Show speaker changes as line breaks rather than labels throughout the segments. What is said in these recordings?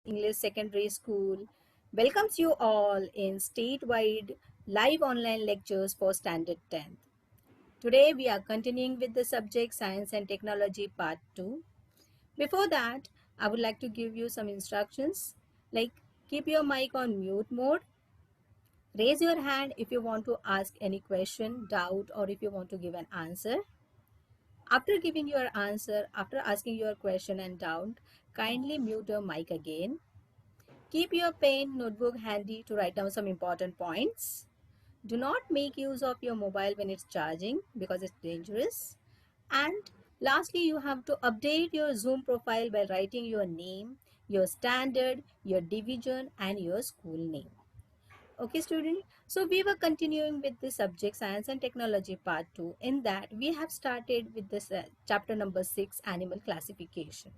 English Secondary School welcomes you all in statewide live online lectures for Standard 10th. Today we are continuing with the subject Science and Technology Part 2. Before that, I would like to give you some instructions like keep your mic on mute mode. Raise your hand if you want to ask any question, doubt, or if you want to give an answer. After giving your answer, after asking your question and doubt, kindly mute your mic again. Keep your pen notebook handy to write down some important points. Do not make use of your mobile when it's charging because it's dangerous. And lastly, you have to update your Zoom profile by writing your name, your standard, your division, and your school name. Okay, student. So we were continuing with the subject Science and Technology Part 2. In that, we have started with this chapter number 6, Animal Classification.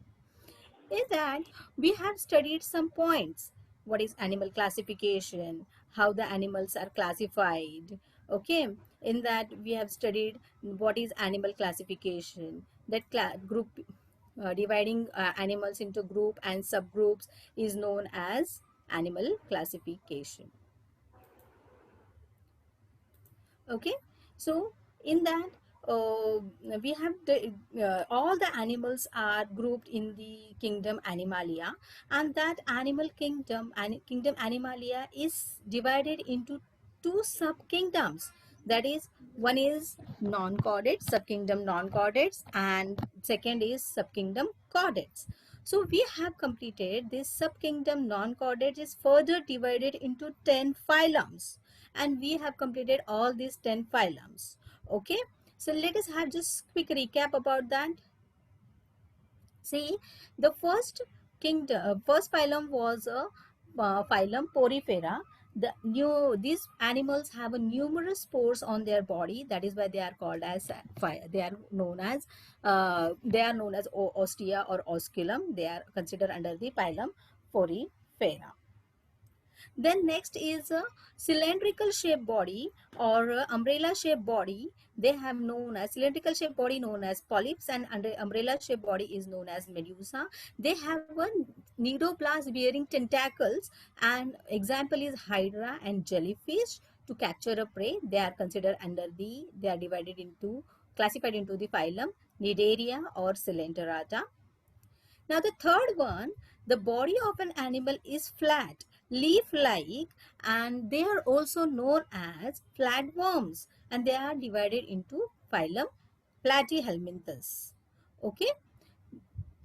In that, we have studied some points. What is animal classification? How the animals are classified? Okay. In that, we have studied what is animal classification. That group dividing animals into group and subgroups is known as animal classification. Okay, so in that we have all the animals are grouped in the kingdom Animalia, and that animal kingdom and kingdom Animalia is divided into two sub kingdoms. That is, one is non-chordates, subkingdom non-chordates, and second is subkingdom chordates. So we have completed this subkingdom non-chordates is further divided into 10 phylums, and we have completed all these 10 phylums. Okay, so let us have just quick recap about that. See, the first first phylum was a phylum Porifera. These animals have a numerous pores on their body. That is why they are called as they are known as Ostia or Osculum. They are considered under the phylum Porifera. Then next is a cylindrical shaped body or umbrella shaped body. They have known as cylindrical shaped body known as polyps, and under umbrella shaped body is known as medusa. They have a nidoblast bearing tentacles, and example is hydra and jellyfish. To capture a prey, they are considered under the, they are divided into, classified into the phylum Nidaria or Coelenterata. Now the third one, the body of an animal is flat, leaf-like, and they are also known as flatworms, and they are divided into phylum Platyhelminthes. Okay,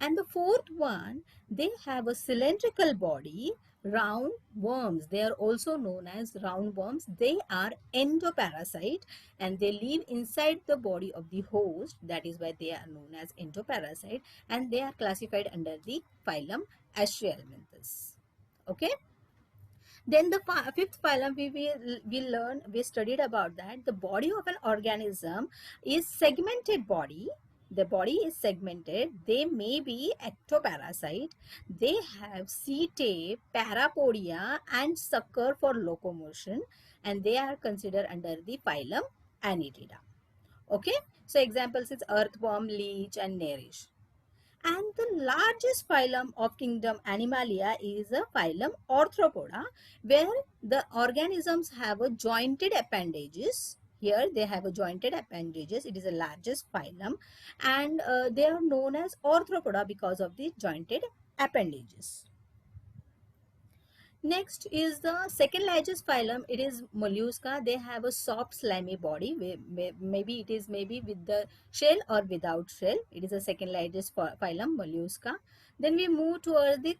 and the fourth one, they have a cylindrical body, round worms. They are also known as roundworms. They are endoparasite and they live inside the body of the host. That is why they are known as endoparasite, and they are classified under the phylum Aschelminthes. Okay. Then the fifth phylum we studied about that the body of an organism is segmented body. The body is segmented. They may be ectoparasite. They have setae, parapodia, and sucker for locomotion, and they are considered under the phylum Annelida. Okay, so examples is earthworm, leech, and nerish. And the largest phylum of kingdom Animalia is a phylum Arthropoda, where the organisms have a jointed appendages. Here they have a jointed appendages. It is the largest phylum, and they are known as Arthropoda because of the jointed appendages. Next is the second largest phylum. It is Mollusca. They have a soft slimy body. Maybe it is maybe with the shell or without shell. It is the second largest phylum, Mollusca. Then we move toward the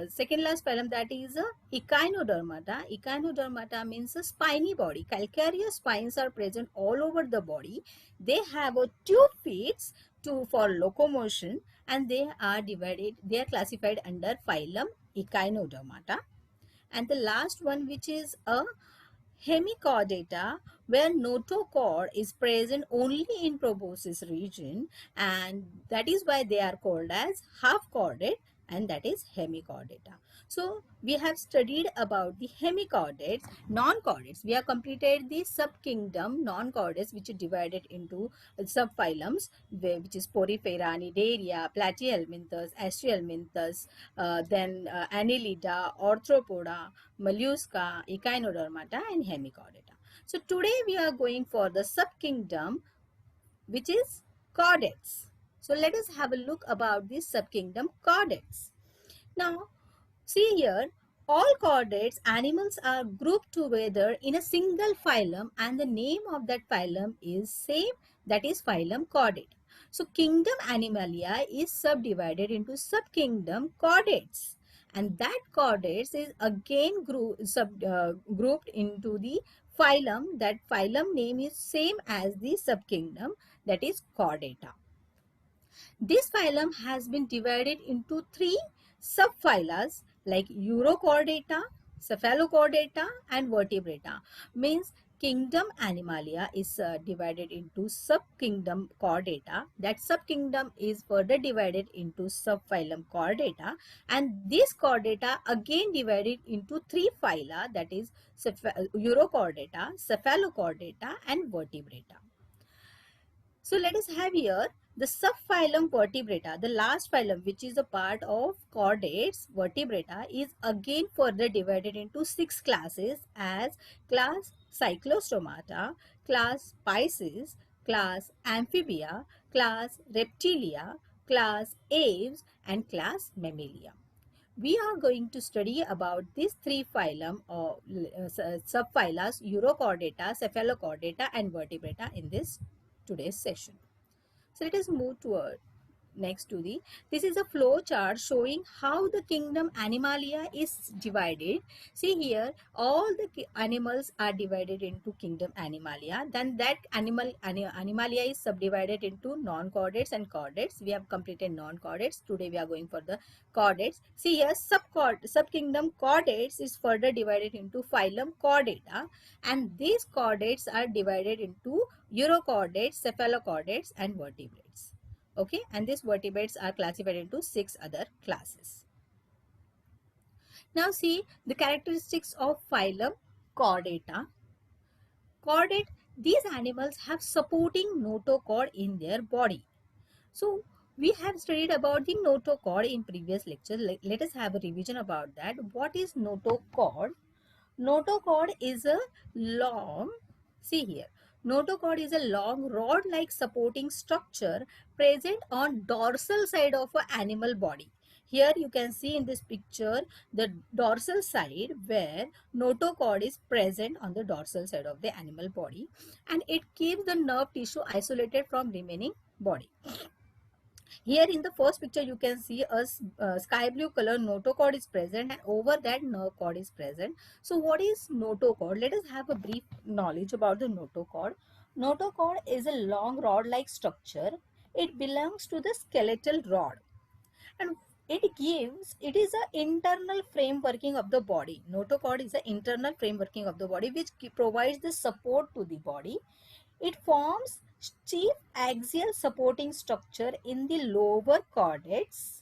second last phylum, that is Echinodermata. Echinodermata means a spiny body. Calcareous spines are present all over the body. They have a tube feet for locomotion, and they are divided. They are classified under phylum Echinodermata. And the last one, which is a hemichordata, where notochord is present only in proboscis region, and that is why they are called as half chordate and that is hemichordata. So we have studied about the hemichordates. Non-chordates, we have completed the subkingdom non-chordates, which is divided into subphylums, which is Porifera, Cnidaria, Platyhelminthes, Astrihelminthes, then Annelida, Arthropoda, Mollusca, Echinodermata, and Hemichordata. So today we are going for the subkingdom, which is chordates. So let us have a look about the subkingdom chordates. Now, see here, all chordates animals are grouped together in a single phylum, and the name of that phylum is same, that is phylum chordate. So kingdom Animalia is subdivided into subkingdom chordates, and that chordates is again grouped into the phylum. That phylum name is same as the subkingdom, that is chordata. This phylum has been divided into three subphyla like Urochordata, Cephalochordata, and Vertebrata. Means kingdom Animalia is divided into subkingdom Chordata. That subkingdom is further divided into subphylum Chordata, and this Chordata again divided into three phyla, that is Urochordata, Cephalochordata, and Vertebrata. So let us have here the subphylum Vertebrata, the last phylum, which is a part of chordates. Vertebrata is again further divided into six classes as class Cyclostomata, class Pisces, class Amphibia, class Reptilia, class Aves, and class Mammalia. We are going to study about these three phylum or subphyla, Urochordata, Cephalochordata, and Vertebrata in this today's session. So let us move toward next to the, this is a flow chart showing how the kingdom Animalia is divided. See here, all the animals are divided into kingdom Animalia. Then that Animalia is subdivided into non-chordates and chordates. We have completed non-chordates. Today we are going for the chordates. See here, subkingdom chordates is further divided into phylum Chordata, and these chordates are divided into Urochordates, Cephalochordates, and vertebrates. Okay, and these vertebrates are classified into six other classes. Now see the characteristics of phylum Chordata. Chordate, these animals have supporting notochord in their body. So we have studied about the notochord in previous lecture. Let us have a revision about that. What is notochord? Notochord is a long, see here, notochord is a long rod-like supporting structure present on dorsal side of an animal body. Here you can see in this picture the dorsal side where notochord is present on the dorsal side of the animal body, and it keeps the nerve tissue isolated from remaining body. Here in the first picture you can see a sky blue color notochord is present, and over that nerve cord is present. So what is notochord? Let us have a brief knowledge about the notochord. Notochord is a long rod like structure. It belongs to the skeletal rod, and it is an internal frameworking of the body. Notochord is an internal frameworking of the body which provides the support to the body. It forms chief axial supporting structure in the lower chordates,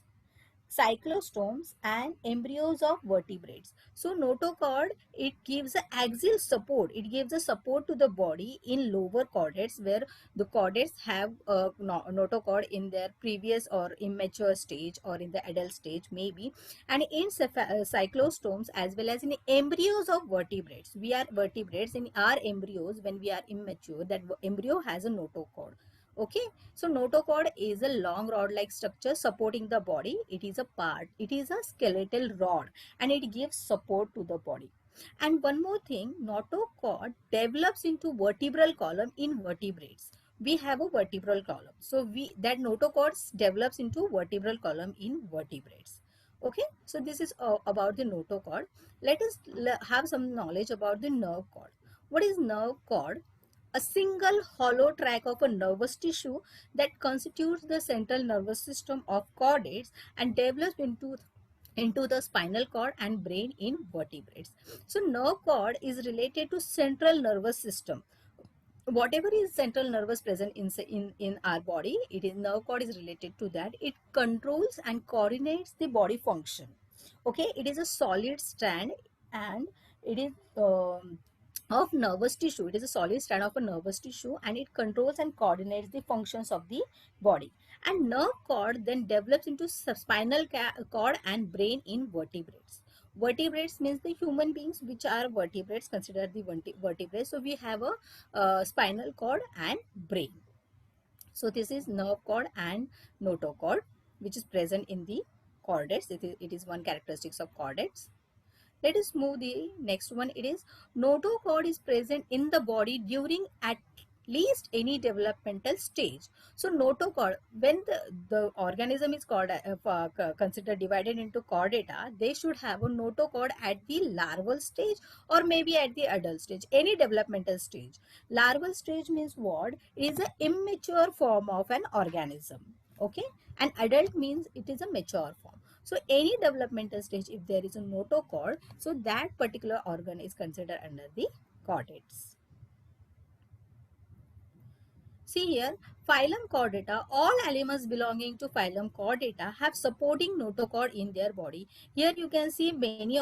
cyclostomes, and embryos of vertebrates. So notochord, it gives an axial support. It gives a support to the body in lower chordates where the chordates have a notochord in their previous or immature stage or in the adult stage maybe, and in cyclostomes as well as in embryos of vertebrates. We are vertebrates in our embryos when we are immature. That embryo has a notochord. Okay, so notochord is a long rod-like structure supporting the body. It is a skeletal rod, and it gives support to the body. And one more thing, notochord develops into vertebral column in vertebrates. We have a vertebral column. So that notochord develops into vertebral column in vertebrates. Okay, so this is about the notochord. Let us have some knowledge about the nerve cord. What is nerve cord? A single hollow tract of a nervous tissue that constitutes the central nervous system of chordates and develops into the spinal cord and brain in vertebrates. So nerve cord is related to central nervous system. whatever is central nervous present in our body, it is nerve cord is related to that. It controls and coordinates the body function. Okay, it is a solid strand, and it is of nervous tissue. It is a solid strand of a nervous tissue, and it controls and coordinates the functions of the body. And nerve cord then develops into spinal cord and brain in vertebrates. Vertebrates means the human beings which are vertebrates, consider the vertebrates. So we have a spinal cord and brain. So this is nerve cord and notochord, which is present in the chordates. It is one characteristics of chordates. Let us move the next one. It is notochord is present in the body during at least any developmental stage. So notochord, when the organism is called considered divided into chordata, they should have a notochord at the larval stage or maybe at the adult stage, any developmental stage. Larval stage means what? It is an immature form of an organism. Okay, and adult means it is a mature form. So any developmental stage, if there is a notochord, so that particular organ is considered under the chordates. See here, phylum Chordata, all animals belonging to phylum Chordata have supporting notochord in their body. Here you can see many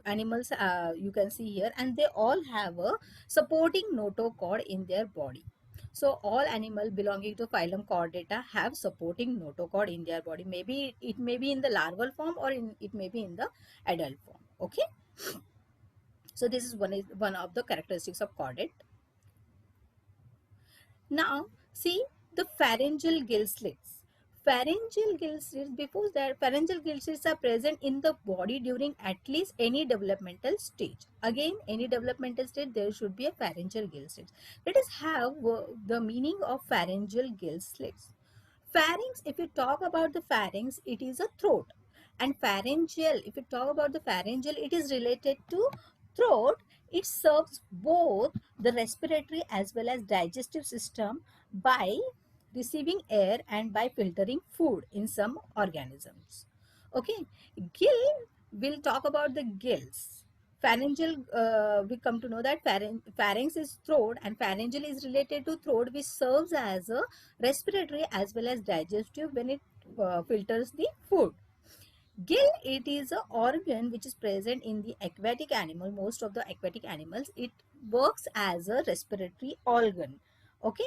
animals you can see here, and they all have a supporting notochord in their body. So all animals belonging to phylum Chordata have supporting notochord in their body. Maybe it may be in the larval form or it may be in the adult form. Okay. So this is one of the characteristics of chordate. Now, see the pharyngeal gill slits. Pharyngeal gill slits, before that, pharyngeal gill slits are present in the body during at least any developmental stage. Again, any developmental stage, there should be a pharyngeal gill slits. Let us have the meaning of pharyngeal gill slits. Pharynx, if you talk about the pharynx, it is a throat. And pharyngeal, if you talk about the pharyngeal, it is related to throat. It serves both the respiratory as well as digestive system by receiving air and by filtering food in some organisms. Okay, gill, we'll talk about the gills. Pharyngeal, we come to know that pharynx is throat, and pharyngeal is related to throat, which serves as a respiratory as well as digestive when it filters the food. Gill, it is an organ which is present in the aquatic animal. Most of the aquatic animals, it works as a respiratory organ. Okay,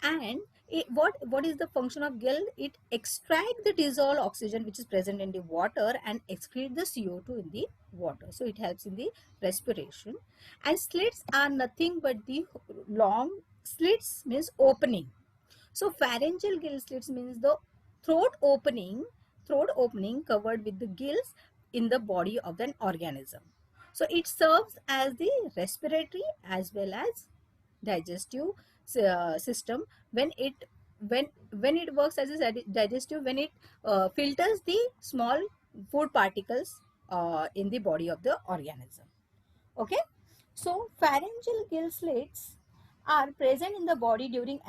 and what is the function of gill? It extracts the dissolved oxygen which is present in the water and excrete the CO2 in the water. So it helps in the respiration. And slits are nothing but the long slits, means opening. So pharyngeal gill slits means the throat opening, covered with the gills in the body of an organism. So it serves as the respiratory as well as digestive system when it works as a digestive, when it filters the small food particles in the body of the organism. Okay, so pharyngeal gill slits are present in the body during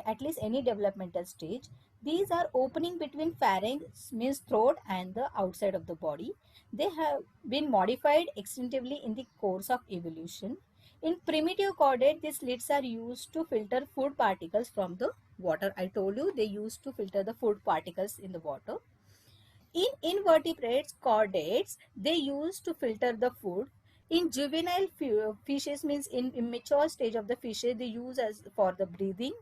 at least any developmental stage. These are opening between pharynx, means throat, and the outside of the body. They have been modified extensively in the course of evolution. In primitive chordate, these slits are used to filter food particles from the water. I told you they used to filter the food particles in the water. In invertebrates, chordates, they use to filter the food. In juvenile fishes, means in immature stage of the fishes, they use as for the breathing.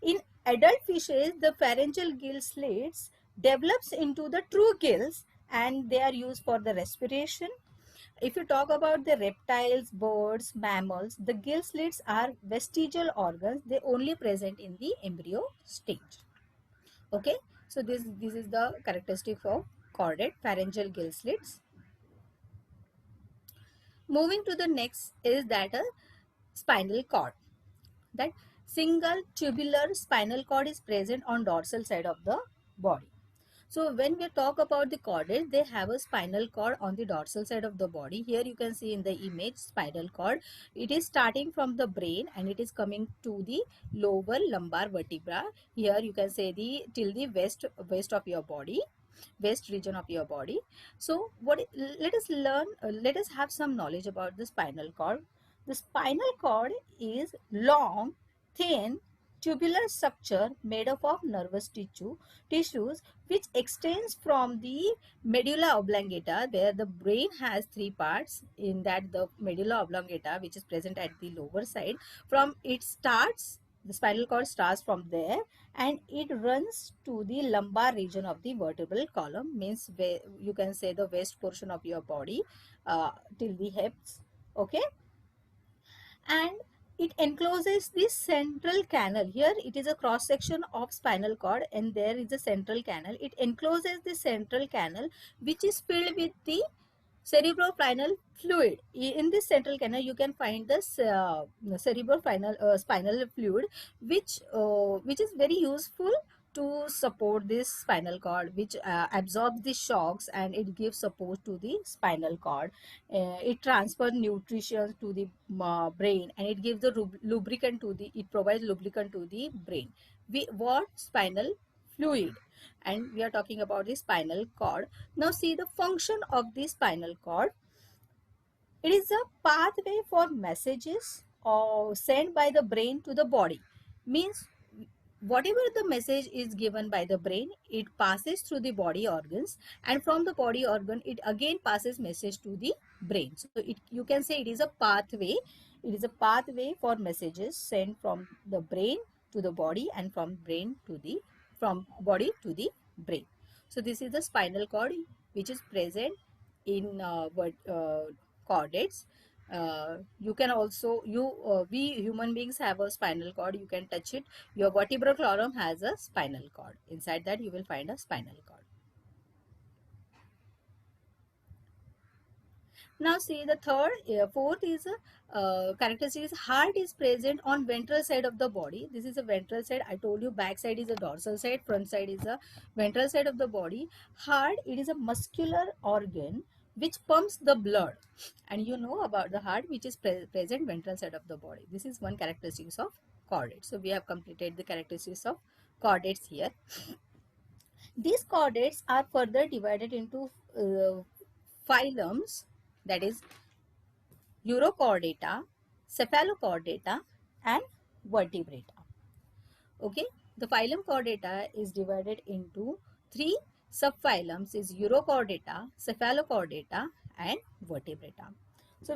In adult fishes, the pharyngeal gill slits develops into the true gills and they are used for the respiration. If you talk about the reptiles, birds, mammals, the gill slits are vestigial organs. They only present in the embryo stage. Okay, so this is the characteristic of chordate, pharyngeal gill slits. Moving to the next is that a spinal cord. That single tubular spinal cord is present on dorsal side of the body. So when we talk about the chordates, they have a spinal cord on the dorsal side of the body. Here you can see in the image spinal cord. It is starting from the brain and it is coming to the lower lumbar vertebra. Here you can say the till the west of your body, west region of your body. So let us learn, let us have some knowledge about the spinal cord. The spinal cord is long thin tubular structure made up of nervous tissues which extends from the medulla oblongata, where the brain has three parts. In that, the medulla oblongata, which is present at the lower side, from it starts, the spinal cord starts from there, and it runs to the lumbar region of the vertebral column, means where you can say the waist portion of your body, till the hips. Okay, and it encloses the central canal. Here it is a cross section of spinal cord, and there is a central canal. It encloses the central canal, which is filled with the cerebrospinal fluid. In this central canal you can find this spinal fluid, which is very useful to support this spinal cord, which absorbs the shocks and it gives support to the spinal cord. It transfers nutrition to the brain, and it gives the lubricant to the, it provides lubricant to the brain. What spinal fluid, and we are talking about the spinal cord. Now see the function of the spinal cord. It is a pathway for messages or sent by the brain to the body. Means whatever the message is given by the brain, it passes through the body organs, and from the body organ it again passes message to the brain. So you can say it is a pathway. It is a pathway for messages sent from the brain to the body, and from body to the brain. So this is the spinal cord, which is present in chordates. You can also, we human beings have a spinal cord. You can touch it. Your vertebral column has a spinal cord. Inside that you will find a spinal cord. Now see the fourth is characteristic is heart is present on ventral side of the body. This is a ventral side. I told you back side is a dorsal side, front side is a ventral side of the body. Heart, it is a muscular organ which pumps the blood, and you know about the heart, which is present ventral side of the body. This is one characteristics of chordates. So we have completed the characteristics of chordates here. These chordates are further divided into phylums, that is Urochordata, Cephalochordata, and Vertebrata. Okay, the phylum Chordata is divided into three subphylums, is Urochordata, Cephalochordata, and Vertebrata. So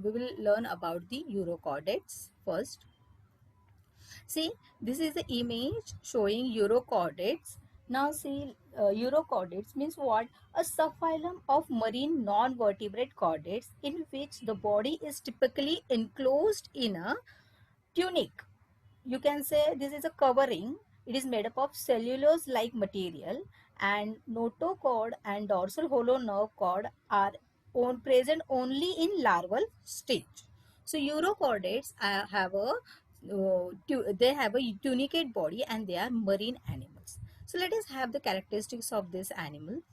we will learn about the Urochordates first. See, this is the image showing Urochordates. Now see, Urochordates means what? A subphylum of marine non-vertebrate chordates, in which the body is typically enclosed in a tunic. You can say this is a covering. It is made up of cellulose-like material, and notochord and dorsal hollow nerve cord are present only in larval stage. So Urochordates they have a tunicate body, and they are marine animals. So let us have the characteristics of this animal,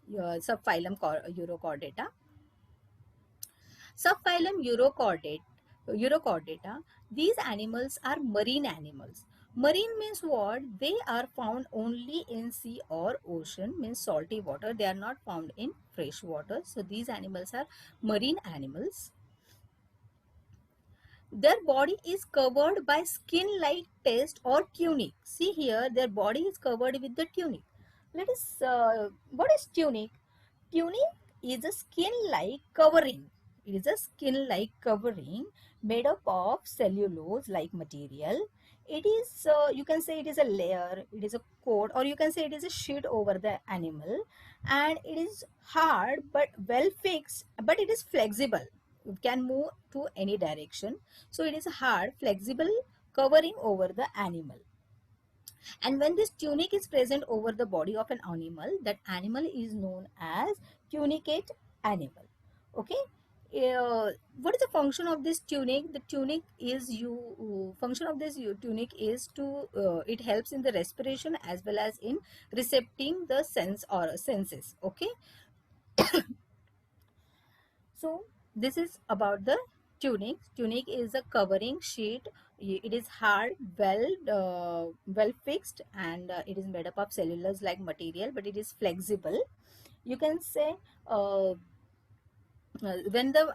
subphylum Urochordata. Subphylum Urochordata, these animals are marine animals. Marine means what? They are found only in sea or ocean, means salty water. They are not found in fresh water. So these animals are marine animals. Their body is covered by skin-like test or tunic. See here, their body is covered with the tunic. Let us, what is tunic? Tunic is a skin-like covering. It is a skin-like covering made up of cellulose-like material. It is, you can say it is a layer, it is a coat, or you can say it is a sheet over the animal, and it is hard but well fixed, but it is flexible. It can move to any direction. So it is a hard, flexible covering over the animal. And when this tunic is present over the body of an animal, that animal is known as tunicate animal. Okay. What is the function of this tunic? The tunic is function of this tunic is to it helps in the respiration as well as in recepting the sense or senses. Okay. So this is about the tunic. Tunic is a covering sheet. It is hard, well fixed, and it is made up of cellulose like material, but it is flexible. You can say when the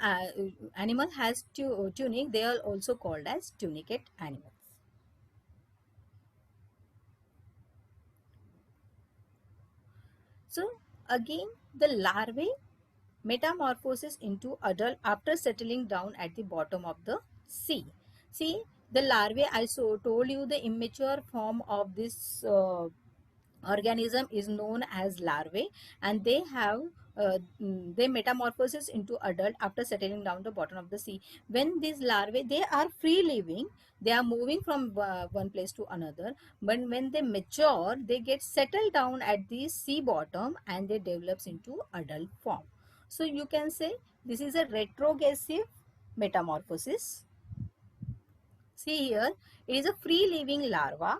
animal has tunic, they are also called as tunicate animals. So again, the larvae metamorphosis into adult after settling down at the bottom of the sea. See, the larvae, I told you the immature form of this organism is known as larvae, and they have they metamorphosis into adult after settling down the bottom of the sea. When these larvae, they are free living, they are moving from one place to another, but when they mature, they get settled down at the sea bottom and they develops into adult form. So you can say this is a retrogressive metamorphosis. See here, it is a free living larva.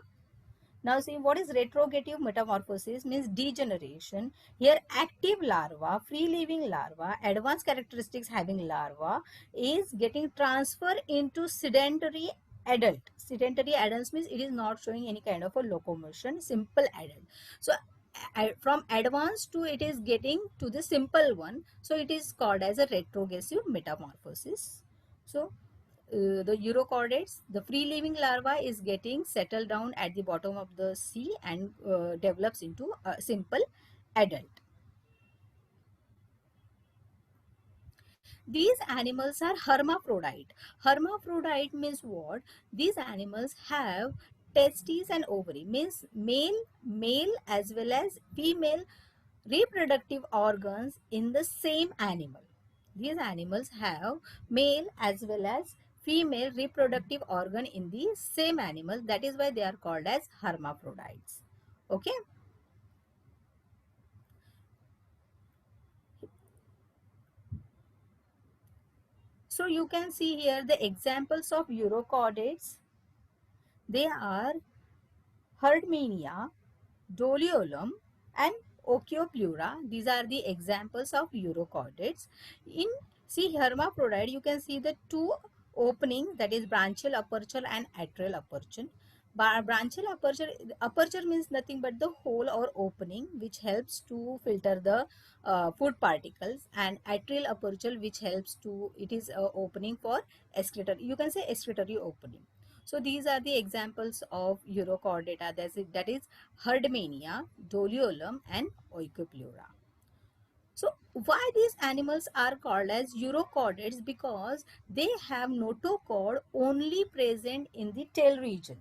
Now see, what is retrogressive metamorphosis? Means degeneration. Here active larva, free living larva, advanced characteristics having larva is getting transferred into sedentary adult. Sedentary adults means it is not showing any kind of a locomotion, simple adult. So from advanced to it is getting to the simple one. So it is called as a retrogressive metamorphosis. So the urochordates, the free living larva is getting settled down at the bottom of the sea and develops into a simple adult. These animals are hermaphrodite. Hermaphrodite means what? These animals have testes and ovary, means male as well as female reproductive organs in the same animal. These animals have male as well as female reproductive organ in the same animal. That is why they are called as hermaphrodites. Okay. So you can see here the examples of urochordates. They are Herdmania, Doliolum and Ochiopleura. These are the examples of urochordates. In see hermaphrodite, you can see the two openings, that is branchial aperture and atrial aperture. Branchial aperture means nothing but the hole or opening which helps to filter the food particles, and atrial aperture which helps to, it is opening for excretory, you can say excretory opening. So these are the examples of urochordata, that is Herdmania, Doliolum and Oikopleura. So why these animals are called as urochordates? Because they have notochord only present in the tail region.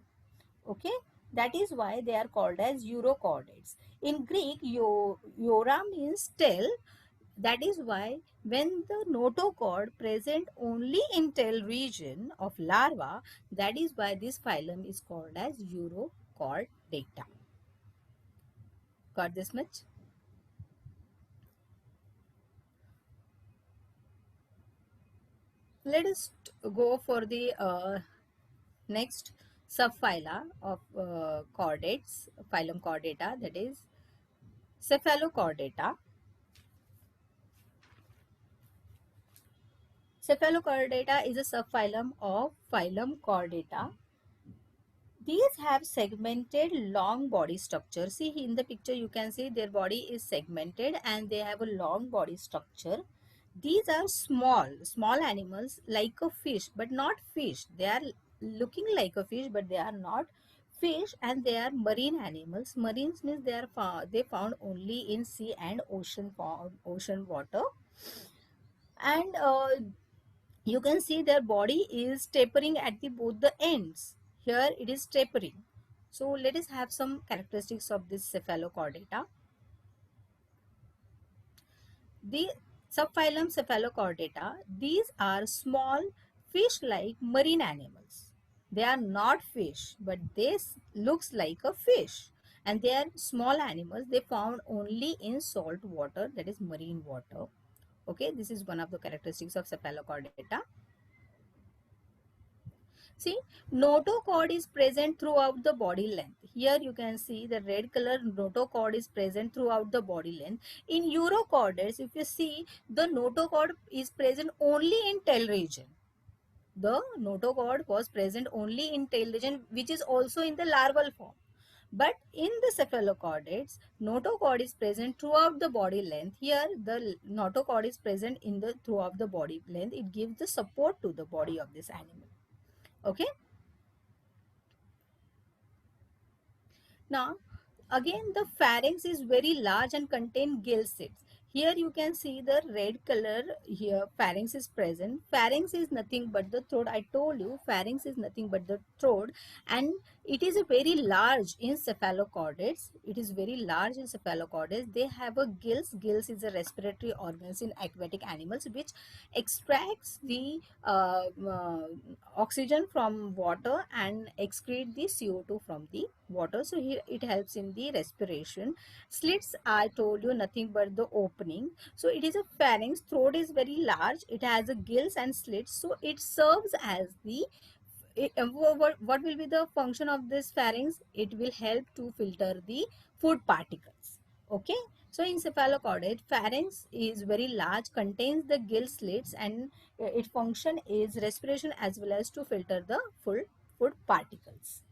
Okay, that is why they are called as urochordates. In Greek, eura means tail. That is why when the notochord present only in tail region of larva, that is why this phylum is called as Urochordata. Got this much? Let us go for the next subphyla of chordates, phylum Chordata, that is Cephalochordata. Cephalochordata is a subphylum of phylum Chordata. These have segmented long body structure. See in the picture you can see their body is segmented and they have a long body structure. These are small animals like a fish but not fish. They are looking like a fish but they are not fish, and they are marine animals. Marines means they found only in sea and ocean water. And you can see their body is tapering at the both the ends. Here it is tapering. So let us have some characteristics of this Cephalochordata. The subphylum Cephalochordata, these are small fish-like marine animals. They are not fish, but this looks like a fish. And they are small animals. They found only in salt water, that is marine water. Okay, this is one of the characteristics of Cephalochordata. See, notochord is present throughout the body length. Here you can see the red color notochord is present throughout the body length. In urochordates, if you see, the notochord is present only in tail region. The notochord was present only in tail region, which is also in the larval form. But in the cephalochordates, notochord is present throughout the body length. Here the notochord is present in the throughout the body length. It gives the support to the body of this animal. Okay. Now, again, the pharynx is very large and contain gill slits. Here you can see the red color. Here pharynx is present. Pharynx is nothing but the throat. I told you pharynx is nothing but the throat, and it is a very large in cephalochordates. It is very large in cephalochordates. They have a gills. Gills is a respiratory organs in aquatic animals which extracts the oxygen from water and excrete the CO2 from the water. So here it helps in the respiration. Slits, I told you, nothing but the opening. So it is a pharynx. Throat is very large. It has a gills and slits. So it serves as the what will be the function of this pharynx? It will help to filter the food particles. Okay. So in cephalochordate, pharynx is very large, contains the gill slits, and its function is respiration as well as to filter the food particles.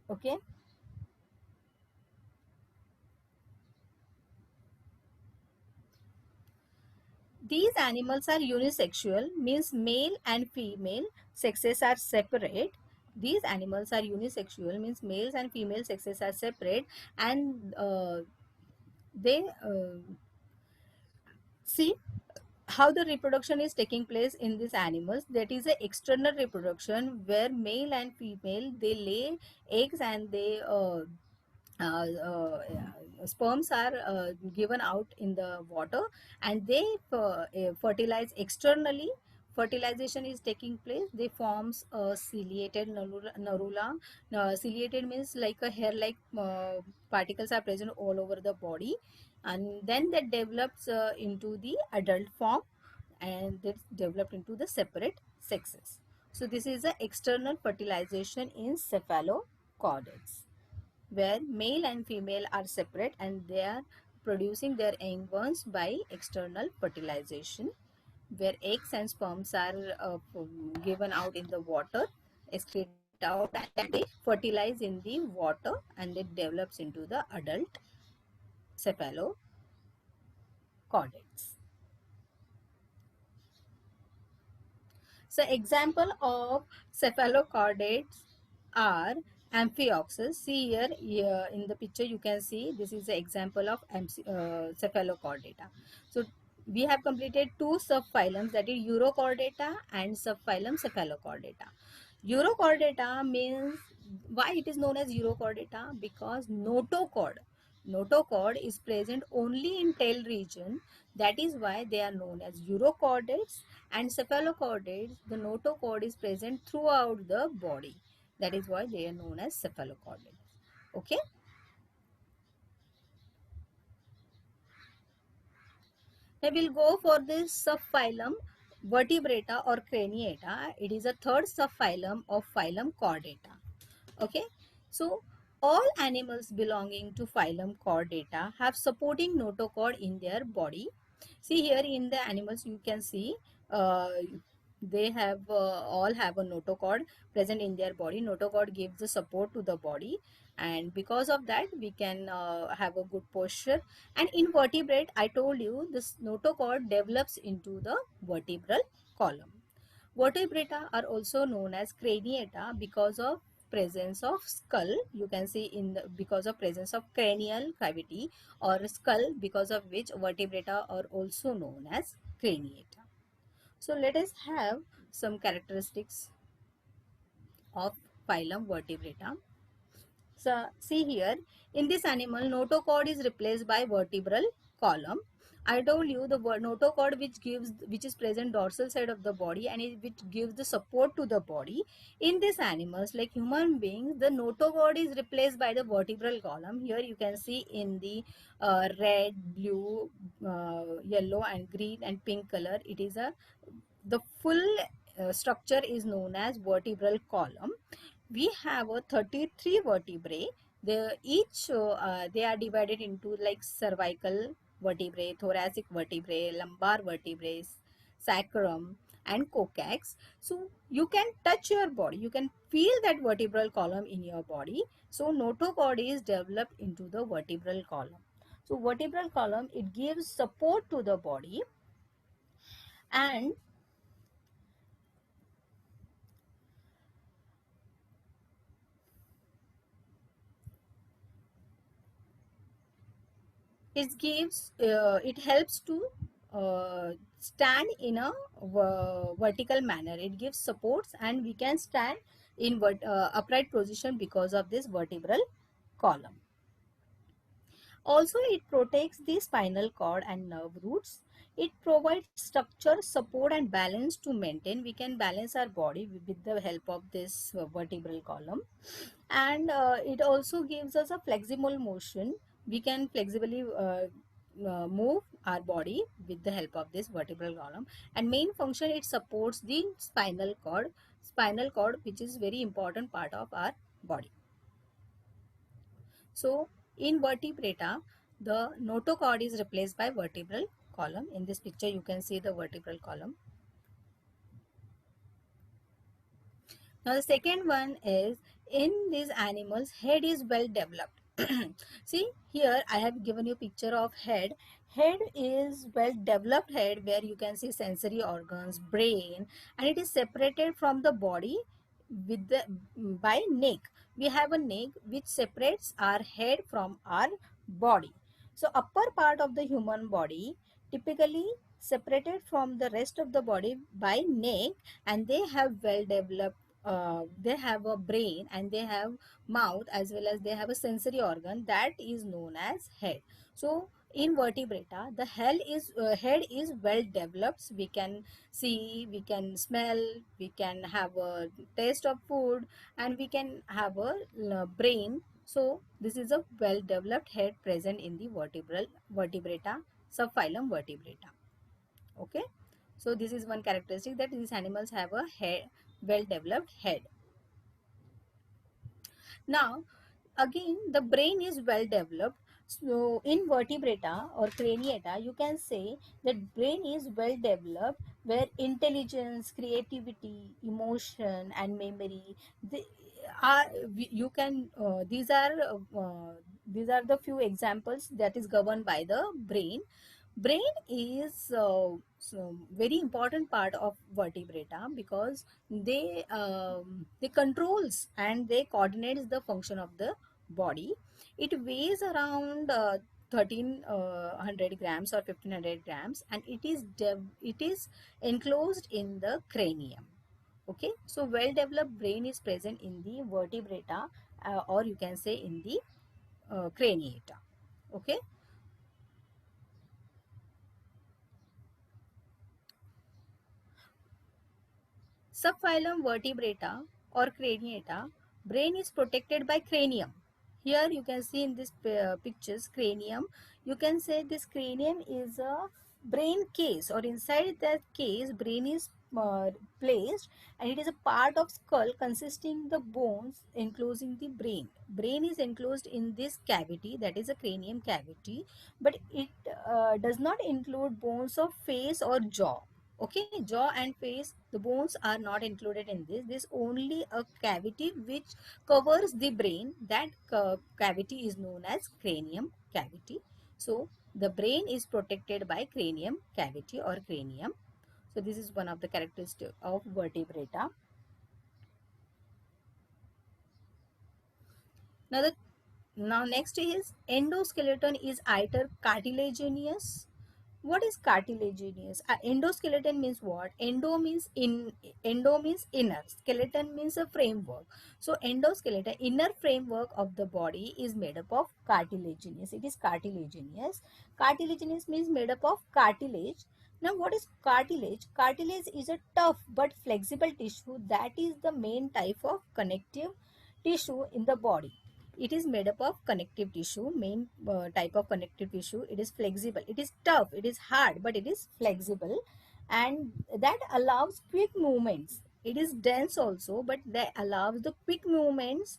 Okay. These animals are unisexual, means male and female sexes are separate. These animals are unisexual, means males and female sexes are separate, and they see how the reproduction is taking place in these animals. That is a external reproduction where male and female they lay eggs, and they uh, uh, sperms are given out in the water, and they fertilize externally. Fertilization is taking place. They forms a ciliated narula. Ciliated means like a hair like particles are present all over the body, and then that develops into the adult form, and that's developed into the separate sexes. So this is the external fertilization in cephalochordates, where male and female are separate and they are producing their young ones by external fertilization, where eggs and sperms are given out in the water, excrete out, and then they fertilize in the water, and it develops into the adult cephalochordates. So example of cephalochordates are Amphioxus. See here in the picture you can see this is the example of cephalochordata. So we have completed two subphylums, that is Urochordata and subphylum Cephalochordata. Urochordata means, why it is known as Urochordata? Because notochord is present only in tail region. That is why they are known as urochordates. And cephalochordates, the notochord is present throughout the body. That is why they are known as cephalochordates. Okay. Now we'll go for this subphylum Vertebrata or Craniata. It is a third subphylum of phylum Chordata. Okay. So all animals belonging to phylum Chordata have supporting notochord in their body. See here in the animals you can see uh, they have all have a notochord present in their body. Notochord gives the support to the body, and because of that we can have a good posture. And in vertebrate, I told you this notochord develops into the vertebral column. Vertebrata are also known as craniata because of presence of skull. You can see in the, because of presence of cranial cavity or skull, because of which vertebrata are also known as craniata. So let us have some characteristics of phylum Vertebrata. So see here, in this animal, notochord is replaced by vertebral column. I told you the notochord which is present dorsal side of the body, and which gives the support to the body. In these animals, like human beings, the notochord is replaced by the vertebral column. Here you can see in the red, blue, yellow, and green and pink color. It is a the full structure is known as vertebral column. We have a 33 vertebrae. They are divided into like cervical vertebrae, thoracic vertebrae, lumbar vertebrae, sacrum, and coccix. So you can touch your body, you can feel that vertebral column in your body. So notochord is developed into the vertebral column. So vertebral column, it gives support to the body, and it helps to stand in a vertical manner. It gives supports and we can stand in upright position because of this vertebral column. Also, it protects the spinal cord and nerve roots. It provides structure, support and balance to maintain. We can balance our body with the help of this vertebral column. And it also gives us a flexible motion. We can flexibly move our body with the help of this vertebral column. And main function, it supports the spinal cord, which is very important part of our body. So in vertebrata, the notochord is replaced by vertebral column. In this picture, you can see the vertebral column. Now the second one is, in these animals, head is well developed. See here, I have given you picture of head. Head is well developed head, where you can see sensory organs, brain, and it is separated from the body with the by neck. We have a neck which separates our head from our body. So upper part of the human body typically separated from the rest of the body by neck, and they have well developed, they have a brain and they have mouth, as well as they have a sensory organ that is known as head. So in vertebrata, the head is well developed. We can see, we can smell, we can have a taste of food, and we can have a brain. So this is a well developed head present in the vertebrata, subphylum vertebrata. Okay, so this is one characteristic, that these animals have a head, well developed head. Now again, the brain is well developed. So in vertebrata or craniata, you can say that brain is well developed, where intelligence, creativity, emotion and memory, they are, you can these are the few examples that is governed by the brain. Brain is very important part of vertebrata, because they controls and they coordinates the function of the body. It weighs around 1300 grams or 1500 grams, and it is enclosed in the cranium. Okay, so well developed brain is present in the vertebrata, or you can say in the craniata. Okay. Subphylum vertebrata or craniata, brain is protected by cranium. Here you can see in this pictures cranium. You can say this cranium is a brain case, or inside that case brain is placed, and it is a part of skull consisting the bones enclosing the brain. Brain is enclosed in this cavity, that is a cranium cavity, but it does not include bones of face or jaw. Okay, jaw and face, the bones are not included in this only a cavity which covers the brain. That cavity is known as cranium cavity. So the brain is protected by cranium cavity or cranium. So this is one of the characteristics of vertebrata. Now the now next is, endoskeleton is either cartilaginous. What is cartilaginous? Endoskeleton means what? Endo means inner, skeleton means a framework. So endoskeleton, inner framework of the body, is made up of cartilaginous. It is cartilaginous. Cartilaginous means made up of cartilage. Now what is cartilage? Cartilage is a tough but flexible tissue that is the main type of connective tissue in the body. It is made up of connective tissue, main type of connective tissue. It is flexible, it is tough, it is hard, but it is flexible, and that allows quick movements. It is dense also, but that allows the quick movements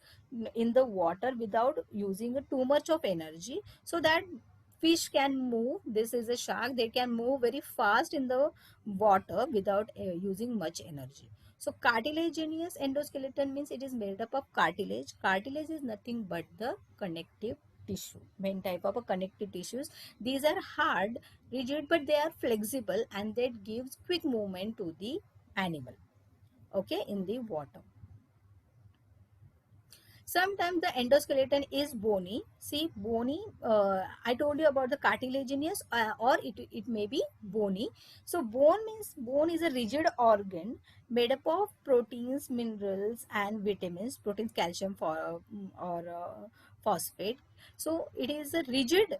in the water without using too much of energy, so that fish can move. This is a shark. They can move very fast in the water without using much energy. So cartilaginous endoskeleton means it is made up of cartilage. Cartilage is nothing but the connective tissue, main type of a connective tissues. These are hard, rigid, but they are flexible, and that gives quick movement to the animal, okay, in the water. Sometimes the endoskeleton is bony. See, bony, I told you about the cartilaginous, or it may be bony. So bone means, bone is a rigid organ made up of proteins, minerals and vitamins, proteins, calcium for, or phosphate. So it is a rigid,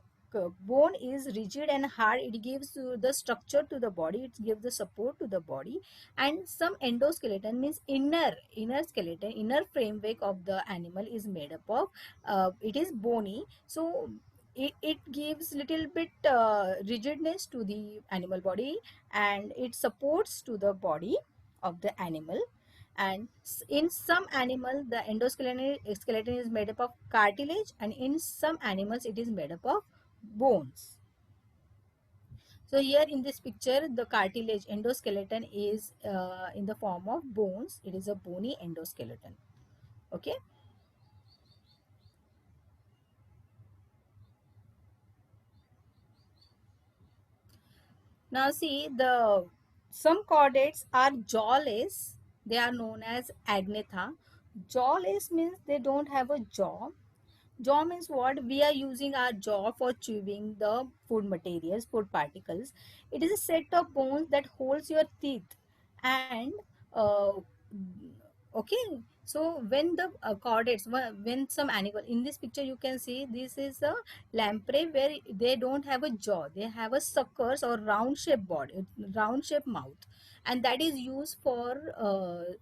bone is rigid and hard. It gives the structure to the body, it gives the support to the body. And some endoskeleton means inner skeleton, inner framework of the animal is made up of, it is bony. So it gives little bit rigidness to the animal body, and it supports to the body of the animal. And in some animal the endoskeleton skeleton is made up of cartilage, and in some animals it is made up of bones. So here in this picture, the cartilage endoskeleton is in the form of bones. It is a bony endoskeleton. Okay. Now see, the some chordates are jawless. They are known as agnatha. Jawless means they don't have a jaw. Jaw means what? We are using our jaw for chewing the food materials, food particles. It is a set of bones that holds your teeth. And uh, okay, so when the chordates, when some animal, in this picture you can see this is a lamprey where they don't have a jaw. They have a suckers or round shaped body, round shaped mouth, and that is used for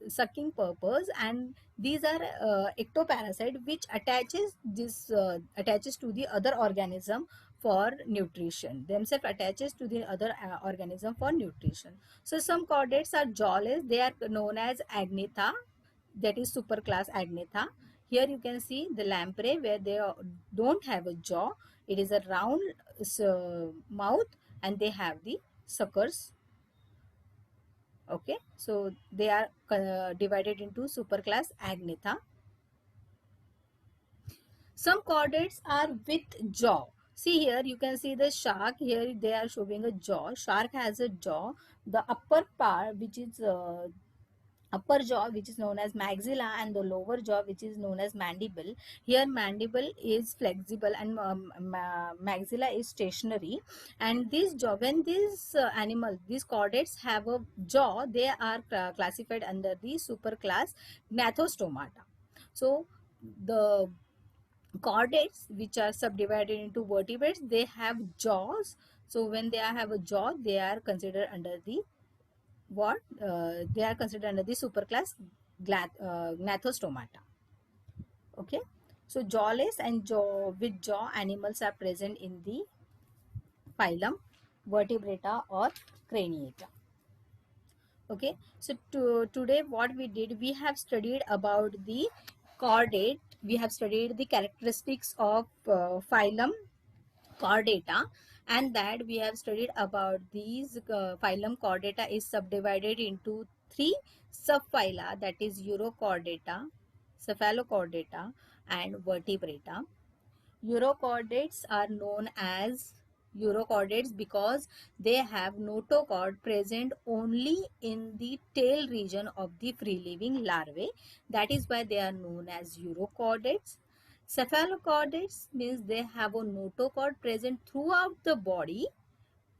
sucking purpose. And these are ectoparasite which attaches to the other organism for nutrition. Themselves attaches to the other organism for nutrition. So some chordates are jawless. They are known as agnatha, that is superclass agnatha. Here you can see the lamprey where they don't have a jaw. It is a round mouth, and they have the suckers. Okay, so they are divided into superclass agnatha. Some chordates are with jaw. See here, you can see the shark. Here they are showing a jaw. Shark has a jaw. The upper part, which is upper jaw, which is known as maxilla, and the lower jaw, which is known as mandible. Here mandible is flexible, and maxilla is stationary. And this jaw, when these animal, these chordates have a jaw, they are classified under the superclass gnathostomata. So the chordates which are subdivided into vertebrates, they have jaws. So when they have a jaw, they are considered under the what? They are considered under the superclass Gnathostomata. Okay. So jawless and jaw with jaw animals are present in the phylum Vertebrata or Craniata. Okay. So today what we did, we have studied about the chordate. We have studied the characteristics of phylum chordata, and that we have studied about these phylum chordata is subdivided into three subphyla, that is Urochordata, Cephalochordata and Vertebrata. Urochordates are known as urochordates because they have notochord present only in the tail region of the free-living larvae. That is why they are known as urochordates. Cephalochordates means they have a notochord present throughout the body.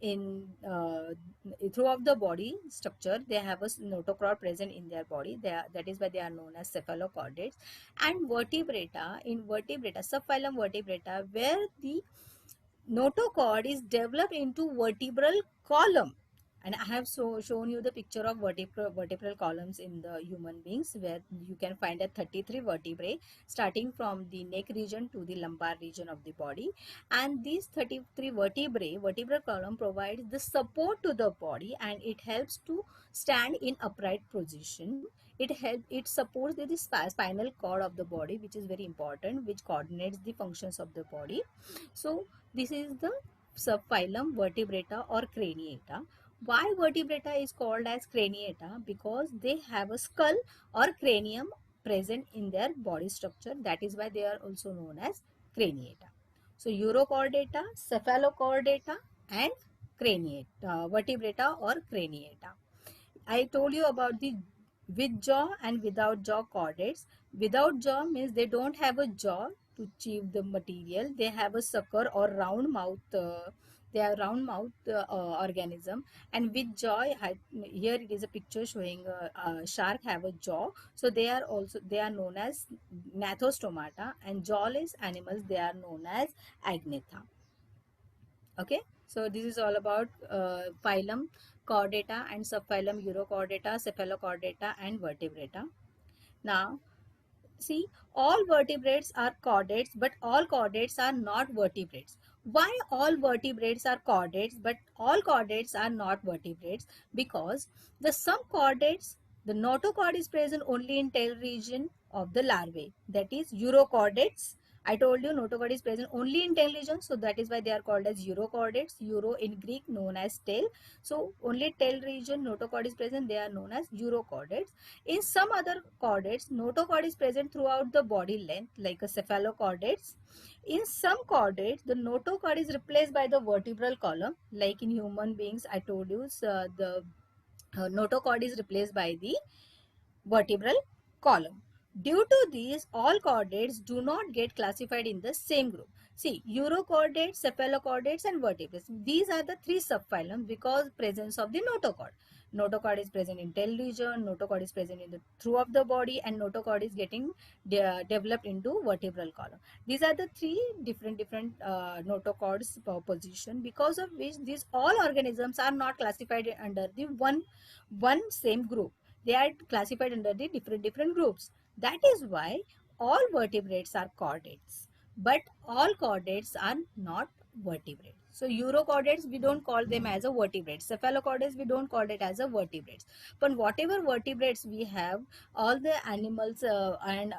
In throughout the body structure, they have a notochord present in their body. That is why they are known as cephalochordates. And vertebrata, in vertebrata, subphylum vertebrata, where the notochord is developed into vertebral column. And I have shown you the picture of vertebral columns in the human beings, where you can find a 33 vertebrae starting from the neck region to the lumbar region of the body. And these 33 vertebral column provides the support to the body, and it helps to stand in upright position. it supports the spinal cord of the body, which is very important, which coordinates the functions of the body. So this is the subphylum Vertebrata or Craniata. Why Vertebrata is called as Craniata? Because they have a skull or cranium present in their body structure. That is why they are also known as Craniata. So Urochordata, Cephalochordata and Craniata, Vertebrata or Craniata. I told you about the with jaw and without jaw chordates. Without jaw means they don't have a jaw to chew the material. They have a sucker or round mouth. They are round mouth organism. And with jaw, here it is a picture showing a shark have a jaw. So they are known as gnathostomata, and jawless animals they are known as agnatha. Okay, so this is all about phylum Chordata and subphylum Urochordata, Cephalochordata and Vertebrata. Now see, all vertebrates are chordates, but all chordates are not vertebrates. Why all vertebrates are chordates but all chordates are not vertebrates? Because the some chordates, the notochord is present only in tail region of the larvae, that is urochordates. I told you notochord is present only in tail region, so that is why they are called as urochordates. Euro in Greek known as tail. So only tail region notochord is present, they are known as urochordates. In some other chordates, notochord is present throughout the body length, like a cephalochordates. In some chordates, the notochord is replaced by the vertebral column, like in human beings. I told you the notochord is replaced by the vertebral column. Due to these, all chordates do not get classified in the same group. See, urochordates, cephalochordates and vertebrates. These are the three subphylums because presence of the notochord. Notochord is present in tail region, notochord is present in the throughout the body, and notochord is getting developed into vertebral column. These are the three different notochords position, because of which these all organisms are not classified under the one same group. They are classified under the different groups. That is why all vertebrates are chordates, but all chordates are not vertebrates. So urochordates, we don't call them as a vertebrates. Cephalochordates, we don't call it as a vertebrates. But whatever vertebrates we have, all the animals and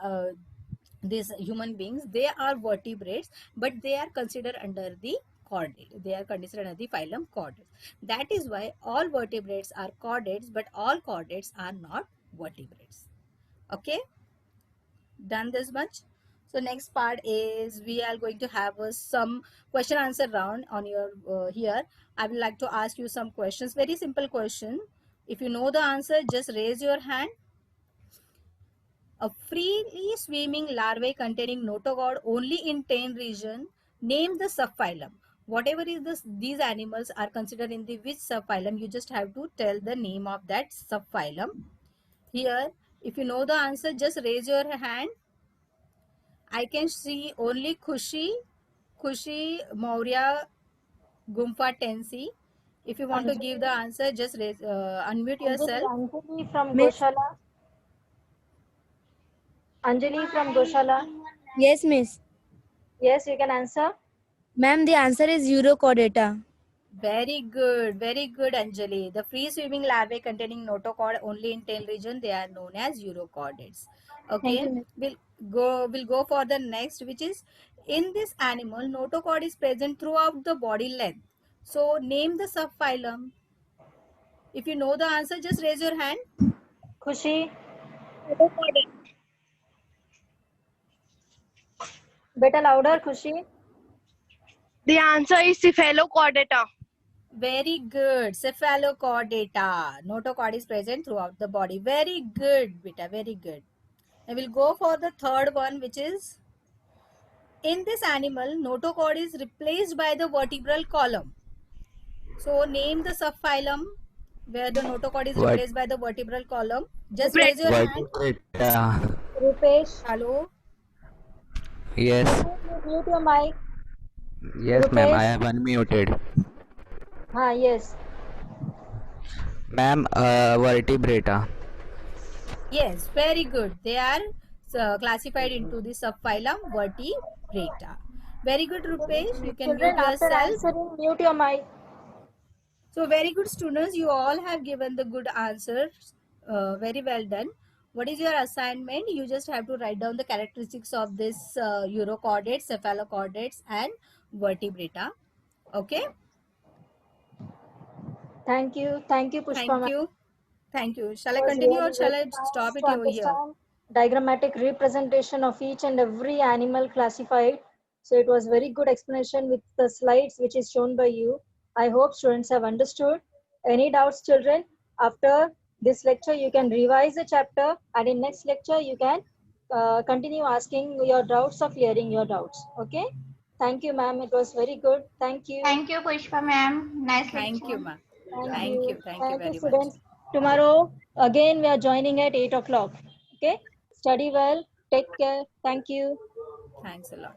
these human beings, they are vertebrates, but they are considered under the chordate. They are considered under the phylum chordates. That is why all vertebrates are chordates, but all chordates are not vertebrates. Okay, done this much. So next part is we are going to have some question answer round on your here. I would like to ask you some questions, very simple question. If you know the answer, just raise your hand. A freely swimming larvae containing notochord only in tail region. Name the subphylum. Whatever is this, these animals are considered in the which subphylum, you just have to tell the name of that subphylum. Here, if you know the answer, just raise your hand. I can see only Khushi, Maurya, Gumfa Tensi. If you want to give the answer, just unmute yourself.
Anjali from
Miss?
Goshala. Anjali from Goshala.
Yes, miss.
Yes, you can answer.
Ma'am, the answer is Urochordata.
Very good, Anjali. The free swimming larvae containing notochord only in tail region, they are known as urochordates.
Thank
Okay,
you, miss.
we'll go for the next, which is in this animal, notochord is present throughout the body length. So name the subphylum. If you know the answer, just raise your hand.
Khushi. Better louder, Khushi.
The answer is cephalochordata.
Very good. Cephalochordata. Notochord is present throughout the body. Very good, beta. Very good. I will go for the third one, which is in this animal, notochord is replaced by the vertebral column. So name the subphylum where the notochord is
What?
replaced by the vertebral column. Just raise your
What?
hand.
Rupesh.
Hello.
Yes.
Rupesh, mute your mic.
Yes, ma'am. I
Rupesh.
have unmuted.
Yes.
Ma'am, vertebrata.
Yes, very good. They are classified into the subphylum Vertebrata. Very good, Rupesh. You can mute
Children, after
yourself.
answering, mute your mic.
So very good, students. You all have given the good answers. Very well done. What is your assignment? You just have to write down the characteristics of this urochordates, cephalochordates, and vertebrata. Okay.
Thank you. Thank you, Pushpa
Thank
ma'am.
you. Thank you. Shall
It
I
was
continue or
really
shall
very
I
nice
stop it
to
over here?
understand diagrammatic representation of each and every animal classified. So it was very good explanation with the slides which is shown by you. I hope students have understood. Any doubts, children? After this lecture, you can revise the chapter, and in next lecture, you can continue asking your doubts or clearing your doubts. Okay? Thank you, ma'am. It was very good. Thank you.
Thank you, Pushpa ma'am. Nice
Thank you,
lecture.
ma'am.
Thank
Thank
you.
you. Thank you
Thank you,
very much.
students. Tomorrow, again, we are joining at 8 o'clock. Okay? Study well. Take care. Thank you.
Thanks a lot.